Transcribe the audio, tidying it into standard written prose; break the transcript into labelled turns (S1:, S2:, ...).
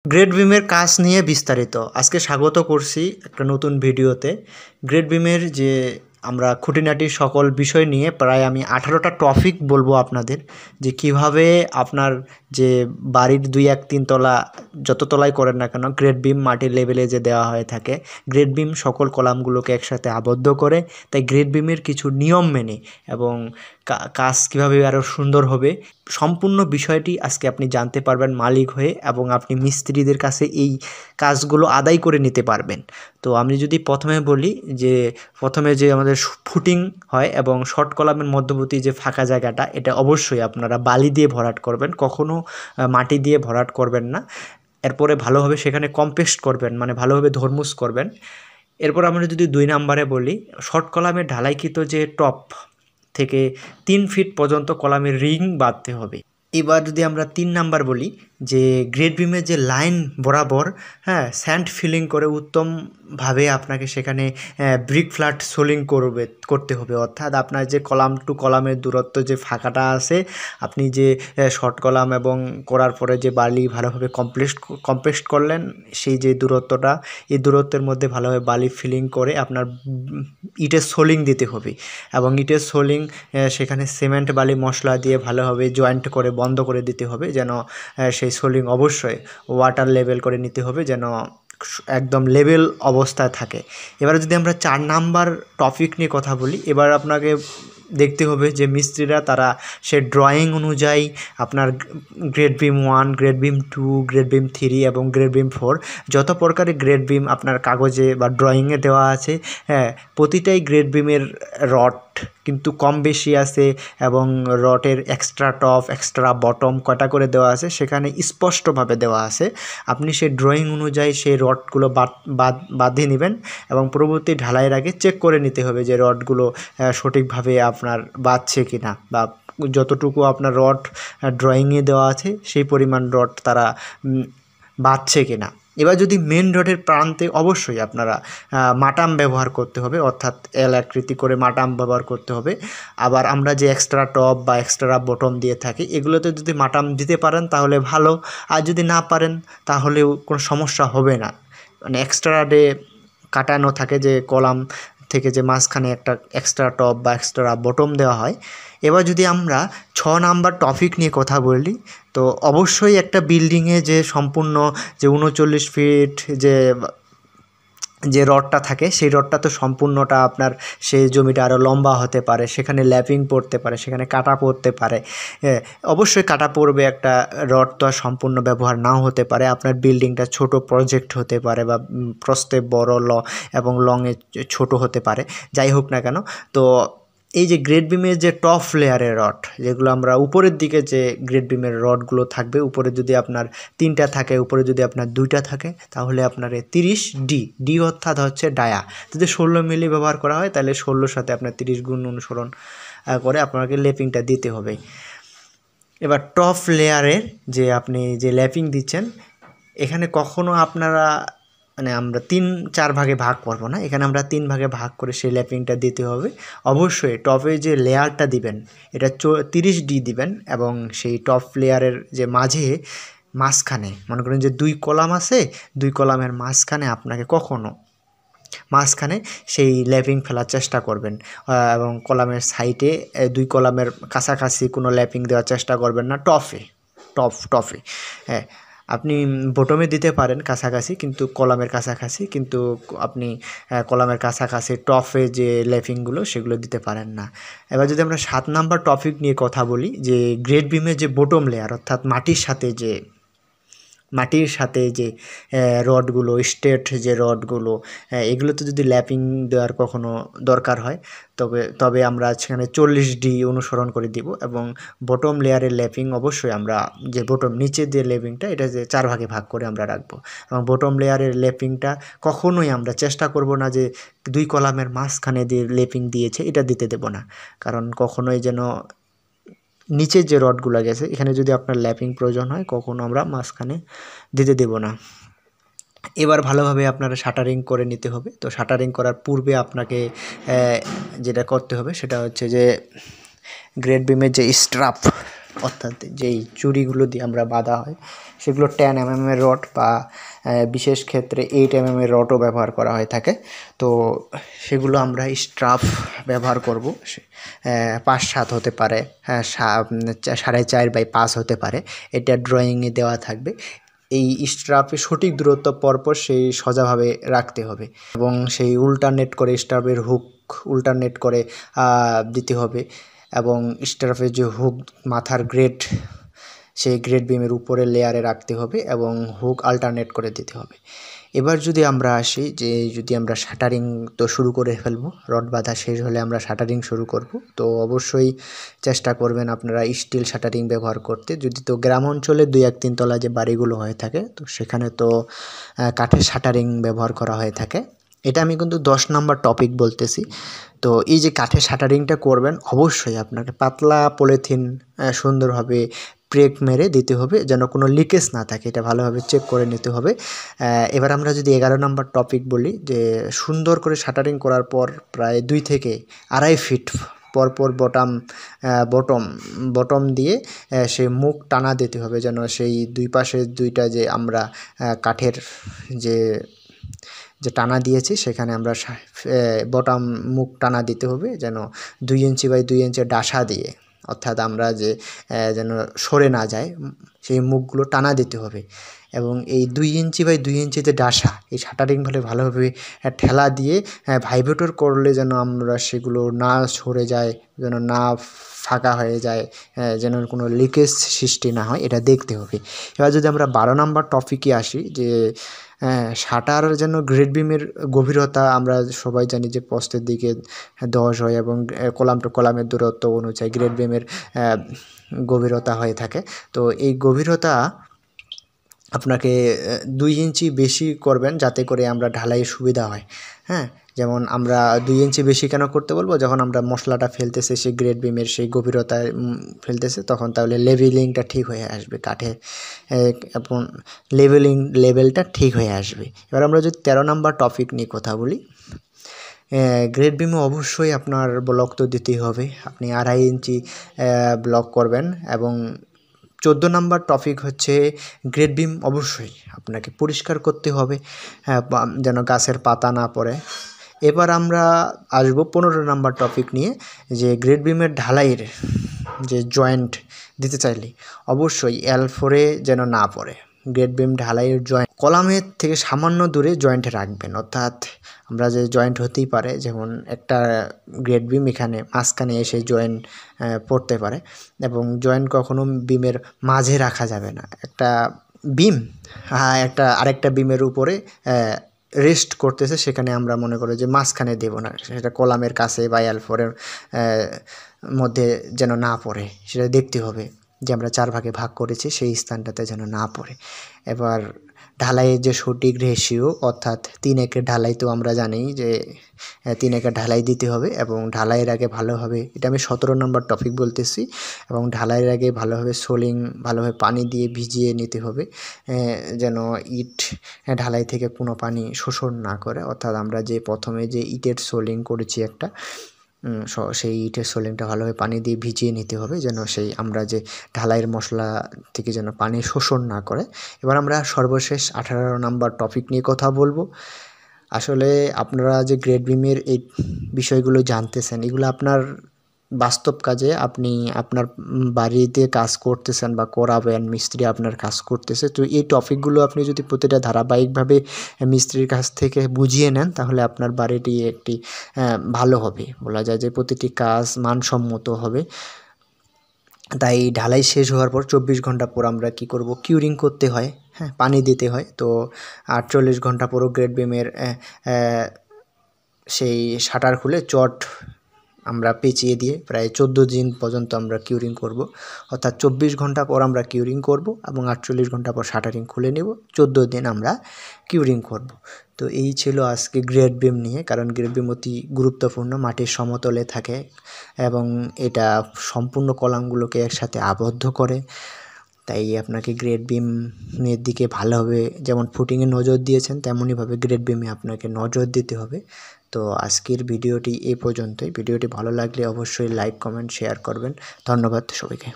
S1: Grade বিমের কাজ নিয়ে বিস্তারিত আজকে স্বাগত করছি একটা নতুন ভিডিওতে। গ্রেড বিমের যে আমরা খুঁটিনাটি সকল বিষয় নিয়ে প্রায় আমি 18টা টপিক বলবো আপনাদের, যে কিভাবে আপনার যে বাড়ির 2-1-3 তলা যত তলাই করেন না কেন গ্রেড বিম মাটির লেভেলে যে দেওয়া হয়ে থাকে, গ্রেড বিম সকল কলামগুলোকে একসাথে আবদ্ধ করে, তাই গ্রেড বিমের কিছু নিয়ম মেনে এবং কাজ কীভাবে আরও সুন্দর হবে সম্পূর্ণ বিষয়টি আজকে আপনি জানতে পারবেন মালিক হয়ে, এবং আপনি মিস্ত্রিদের কাছে এই কাজগুলো আদায় করে নিতে পারবেন। তো আমি যদি প্রথমে বলি যে প্রথমে যে আমাদের ফুটিং হয় এবং শর্ট কলামের মধ্যবর্তী যে ফাঁকা জায়গাটা, এটা অবশ্যই আপনারা বালি দিয়ে ভরাট করবেন, কখনও মাটি দিয়ে ভরাট করবেন না। এরপরে ভালোভাবে সেখানে কম্পোস্ট করবেন, মানে ভালোভাবে ধর্মুস করবেন। এরপর আমরা যদি 2 নম্বরে বলি, শর্ট কলামের ঢালাইকৃত যে টপ থেকে 3 ফিট পর্যন্ত কলামের রিং বাঁধতে হবে। এবার যদি আমরা 3 নাম্বার বলি, যে গ্রেড বিমের যে লাইন বরাবর স্যান্ড ফিলিং করে উত্তমভাবে আপনাকে সেখানে ব্রিক ফ্ল্যাট সোলিং করতে হবে। অর্থাৎ আপনার যে কলাম টু কলামের দূরত্ব যে ফাঁকাটা আছে, আপনি যে শর্ট কলাম এবং করার পরে যে বালি ভালোভাবে কম্পোস্ট করলেন, সেই যে দূরত্বটা, এই দূরত্বের মধ্যে ভালোভাবে বালি ফিলিং করে আপনার ইটের সোলিং দিতে হবে। এবং ইটের সোলিং সেখানে সিমেন্ট বালি মশলা দিয়ে ভালোভাবে জয়েন্ট করে বন্ধ করে দিতে হবে, যেন সেই সোলিং অবশ্যই ওয়াটার লেভেল করে নিতে হবে, যেন একদম লেভেল অবস্থায় থাকে। এবারে যদি আমরা 4 নাম্বার টপিক নিয়ে কথা বলি, এবার আপনাকে দেখতে হবে যে মিস্ত্রিরা তারা সে ড্রয়িং অনুযায়ী আপনার grade beam 1, grade beam 2, grade beam 3 এবং গ্রেড বিম 4 যত প্রকারের গ্রেড বিম আপনার কাগজে বা ড্রয়িংয়ে দেওয়া আছে, প্রতিটাই গ্রেড বিমের রড কিন্তু কম বেশি আছে, এবং রডের এক্সট্রা টপ এক্সট্রা বটম কটা করে দেওয়া আছে সেখানে স্পষ্টভাবে দেওয়া আছে। আপনি সেই ড্রয়িং অনুযায়ী সেই রডগুলো বাঁধিয়ে নেবেন, এবং পরবর্তী ঢালাইয়ের আগে চেক করে নিতে হবে যে রডগুলো সঠিকভাবে আপনার বাঁধছে কি না, বা যতটুকু আপনার রড ড্রয়িংয়ে দেওয়া আছে সেই পরিমাণ রড তারা বাঁধছে কি না। এবার যদি মেন রডের প্রান্তে অবশ্যই আপনারা মাটাম ব্যবহার করতে হবে, অর্থাৎ এল আকৃতি করে মাটাম ব্যবহার করতে হবে। আবার আমরা যে এক্সট্রা টপ বা এক্সট্রা বটম দিয়ে থাকি, এগুলোতে যদি মাটাম দিতে পারেন তাহলে ভালো, আর যদি না পারেন তাহলেও কোনো সমস্যা হবে না। মানে এক্সট্রা ডে কাটানো থাকে যে কলাম থেকে যে মাঝখানে একটা এক্সট্রা টপ বা এক্সট্রা বটম দেওয়া হয়। এবার যদি আমরা 6 নাম্বার টপিক নিয়ে কথা বলি, তো অবশ্যই একটা বিল্ডিংয়ে যে সম্পূর্ণ যে 39 ফিট যে রডটা থাকে, সেই রডটা তো সম্পূর্ণটা আপনার সেই জমিটা আরও লম্বা হতে পারে, সেখানে ল্যাপিং পড়তে পারে, সেখানে কাটা পড়তে পারে। অবশ্যই কাটা পড়বে, একটা রড তো আর সম্পূর্ণ ব্যবহার নাও হতে পারে। আপনার বিল্ডিংটা ছোট প্রজেক্ট হতে পারে, বা প্রস্থে বড় এবং লংয়ে ছোট হতে পারে, যাই হোক না কেন। তো এই যে গ্রেড বিমের যে টপ লেয়ারের রড, যেগুলো আমরা উপরের দিকে যে গ্রেড বিমের রডগুলো থাকবে, উপরে যদি আপনার 3টা থাকে, উপরে যদি আপনার 2টা থাকে, তাহলে আপনার 30D অর্থাৎ হচ্ছে ডায়া। যদি 16 মিলি ব্যবহার করা হয় তাহলে 16-র সাথে আপনার 30 গুণ অনুসরণ করে আপনাকে ল্যাপিংটা দিতে হবে। এবার টপ লেয়ারের যে আপনি যে ল্যাপিং দিচ্ছেন, এখানে কখনো আপনারা মানে আমরা 3-4 ভাগে ভাগ করবো না, এখানে আমরা 3 ভাগে ভাগ করে সেই ল্যাপিংটা দিতে হবে। অবশ্যই টপে যে লেয়ারটা দিবেন এটা 30D দিবেন, এবং সেই টপ লেয়ারের যে মাঝখানে মনে করেন যে 2 কলাম আছে, 2 কলামের মাঝখানে আপনাকে কখনো মাঝখানে সেই ল্যাপিং ফেলার চেষ্টা করবেন, এবং কলামের সাইডে 2 কলামের কাছাকাছি কোনো ল্যাপিং দেওয়ার চেষ্টা করবেন না। টপে আপনি বটমে দিতে পারেন কাছাকাছি, কিন্তু কলামের কাছাকাছি, কিন্তু আপনি কলামের কাছাকাছি টপে যে ল্যাপিংগুলো সেগুলো দিতে পারেন না। এবার যদি আমরা 7 নাম্বার টপিক নিয়ে কথা বলি, যে গ্রেড বিমের যে বটম লেয়ার, অর্থাৎ মাটির সাথে যে রডগুলো স্ট্রেট যে রডগুলো, এগুলোতে যদি ল্যাপিং দেওয়ার কখনো দরকার হয় তবে আমরা সেখানে 40D অনুসরণ করে দিব, এবং বটম লেয়ারের ল্যাপিং অবশ্যই আমরা যে বটম নিচে যে ল্যাপিংটা, এটা যে 4 ভাগে ভাগ করে আমরা রাখবো। এবং বটম লেয়ারের ল্যাপিংটা কখনোই আমরা চেষ্টা করব না যে 2 কলামের মাঝখানে দিয়ে ল্যাপিং দিয়েছে এটা দিতে দেব না, কারণ কখনোই যেন নিচের যে রডগুলো গেছে এখানে যদি আপনার ল্যাপিং প্রয়োজন হয় কখনো আমরা মাঝখানে দিতে দেব না। এবার ভালোভাবে আপনারা শাটারিং করে নিতে হবে। তো শাটারিং করার পূর্বে আপনাকে যেটা করতে হবে সেটা হচ্ছে যে গ্রেড বিমের যে অর্থাৎ যেই চুড়িগুলো দিয়ে আমরা বাঁধা হয় সেগুলো 10 mm এর রড বা বিশেষ ক্ষেত্রে 8 mm এর রডও ব্যবহার করা হয়ে থাকে। তো সেগুলো আমরা স্ট্রাফ ব্যবহার করব, 5-7 হতে পারে, 4.5x5 হতে পারে, এটা ড্রয়িংয়ে দেওয়া থাকবে। এই স্ট্রাপে সঠিক দূরত্ব পরপর সেই সোজাভাবে রাখতে হবে এবং সেই উল্টারনেট করে স্ট্রাপের হুক উল্টারনেট করে দিতে হবে এবং স্ট্রাপের যে হুক মাথার গ্রেড সেই গ্রেড বিমের উপরে লেয়ারে রাখতে হবে এবং হুক আল্টারনেট করে দিতে হবে। এবার যদি আমরা আসি যে যদি আমরা শাটারিং তো শুরু করে ফেলবো, রড বাঁধা শেষ হলে আমরা শাটারিং শুরু করব। তো অবশ্যই চেষ্টা করবেন আপনারা স্টিল শাটারিং ব্যবহার করতে। যদি তো গ্রাম অঞ্চলে 2-3 তলা যে বাড়িগুলো হয়ে থাকে তো সেখানে তো কাঠের শাটারিং ব্যবহার করা হয়ে থাকে। এটা আমি কিন্তু 10 নম্বর টপিক বলতেছি। তো এই যে কাঠের শাটারিংটা করবেন অবশ্যই আপনাকে পাতলা পলিথিন সুন্দরভাবে ব্রেক মেরে দিতে হবে যেন কোনো লিকেজ না থাকে, এটা ভালোভাবে চেক করে নিতে হবে। এবার আমরা যদি 11 নম্বর টপিক বলি যে সুন্দর করে শাটারিং করার পর প্রায় 2 থেকে 2.5 ফিট পরপর বটম দিয়ে সেই মুখ টানা দিতে হবে যেন সেই দুই পাশে দুইটা যে আমরা কাঠের যে টানা দিয়েছি সেখানে আমরা বটম মুখ টানা দিতে হবে যেন 2 ইঞ্চি বাই 2 ইঞ্চি ডাসা দিয়ে, অর্থাৎ আমরা যেন সরে না যায় সেই মুখগুলো টানা দিতে হবে এবং এই 2 ইঞ্চি বাই 2 ইঞ্চি যে ডাসা এই শাটারিং ভালোভাবে ঠেলা দিয়ে ভাইব্রেটর করলে যেন আমরা সেগুলো না সরে যায়, যেন না ফাঁকা হয়ে যায়, যেন কোনো লিকেজ সৃষ্টি না হয়, এটা দেখতে হবে। এবার যদি আমরা 12 নম্বর টপিকে আসি যে শাটার যেন গ্রেড বিমের গভীরতা আমরা সবাই জানি যে পোস্টের দিকে 10 হয় এবং কলাম টু কলামের দূরত্ব অনুযায়ী গ্রেড বিমের গভীরতা হয়ে থাকে। তো এই গভীরতা আপনাকে 2 ইঞ্চি বেশি করবেন যাতে করে আমরা ঢালাইয়ের সুবিধা হয়। যেমন আমরা 2 ইঞ্চি বেশি কেন করতে বলবো, যখন আমরা মশলাটা ফেলতেছে সেই গ্রেড বিমের সেই গভীরতায় ফেলতেছে তখন তাহলে লেভেলিংটা ঠিক হয়ে আসবে, কাঠে এবং লেভেলটা ঠিক হয়ে আসবে। এবার আমরা যদি 13 নম্বর টপিক নিয়ে কথা বলি, গ্রেড বিমে অবশ্যই আপনার ব্লক তো দিতেই হবে, আপনি 2.5 ইঞ্চি ব্লক করবেন এবং 14 নম্বর টপিক হচ্ছে গ্রেড বিম অবশ্যই আপনাকে পরিষ্কার করতে হবে যেন গাছের পাতা না পড়ে। এবার আমরা আসবো 15 নম্বর টপিক নিয়ে যে গ্রেড বিমের ঢালাইয়ের যে জয়েন্ট দিতে চাইলে অবশ্যই L4 যেন না পড়ে। গ্রেড বিম ঢালাইয়ের জয়েন্ট কলামের থেকে সামান্য দূরে জয়েন্ট রাখবেন, অর্থাৎ আমরা যে জয়েন্ট হতেই পারে যেমন একটা গ্রেড বিম এখানে মাঝখানে এসে জয়েন্ট পড়তে পারে এবং জয়েন্ট কখনো বিমের মাঝে রাখা যাবে না। একটা বিম আরেকটা বিমের উপরে রেস্ট করতেছে সেখানে আমরা মনে করি যে মাঝখানে দেব না, সেটা কলামের কাছে বা L4 মধ্যে যেন না পড়ে, সেটা দেখতে হবে যে আমরা 4 ভাগে ভাগ করেছি সেই স্থানটাতে যেন না পড়ে। এবার ঢালাইয়ের যে সঠিক রেশিও অর্থাৎ 3 একের ঢালাই তো আমরা জানি যে 3 একের ঢালাই দিতে হবে এবং ঢালাইয়ের আগে ভালোভাবে, এটা আমি 17 নম্বর টপিক বলতেছি, এবং ঢালাইয়ের আগে ভালোভাবে ভালোভাবে পানি দিয়ে ভিজিয়ে নিতে হবে যেন ইট ঢালাই থেকে কোনো পানি শোষণ না করে, অর্থাৎ আমরা যে প্রথমে যে ইটের সোলিং করেছি একটা সেই ইটের সোলিংটা ভালোভাবে পানি দিয়ে ভিজিয়ে নিতে হবে যেন সেই আমরা যে ঢালাইয়ের মশলা থেকে যেন পানি শোষণ না করে। এবার আমরা সর্বশেষ 18 নম্বর টপিক নিয়ে কথা বলবো। আসলে আপনারা যে গ্রেড বিমের এই বিষয়গুলো জানতেছেন এগুলো আপনার বাস্তব কাজে আপনি আপনার বাড়িতে কাজ করতেছেন বা করাবেন, মিস্ত্রি আপনার কাজ করতেছে, তো এই টপিকগুলো আপনি যদি প্রতিটা ধারাবাহিকভাবে মিস্ত্রির কাছ থেকে বুঝিয়ে নেন তাহলে আপনার বাড়িটি একটি ভালো হবে, বলা যায় যে প্রতিটি কাজ মানসম্মত হবে। তাই ঢালাই শেষ হওয়ার পর 24 ঘন্টা পর আমরা কি করব, কিউরিং করতে হয়, পানি দিতে হয়। তো 48 ঘন্টা পরও গ্রেড বিমের সেই শাটার খুলে চট আমরা পেঁচিয়ে দিয়ে প্রায় 14 দিন পর্যন্ত আমরা কিউরিং করব, অর্থাৎ 24 ঘন্টা পর আমরা কিউরিং করব এবং 48 ঘন্টা পর শাটারিং খুলে নেব, 14 দিন আমরা কিউরিং করব। তো এই ছিল আজকে গ্রেড বিম নিয়ে, কারণ গ্রেড বিম অতি গুরুত্বপূর্ণ, মাটির সমতলে থাকে এবং এটা সম্পূর্ণ কলামগুলোকে একসাথে আবদ্ধ করে। তাই আপনাকে গ্রেড বিমের দিকে ভালোভাবে যেমন ফুটিংয়ে নজর দিয়েছেন তেমনইভাবে গ্রেড বিমে আপনাকে নজর দিতে হবে। তো আজকের ভিডিওটি এই পর্যন্তই। ভিডিওটি ভালো লাগলে অবশ্যই লাইক, কমেন্ট, শেয়ার করবেন। ধন্যবাদ সবাইকে।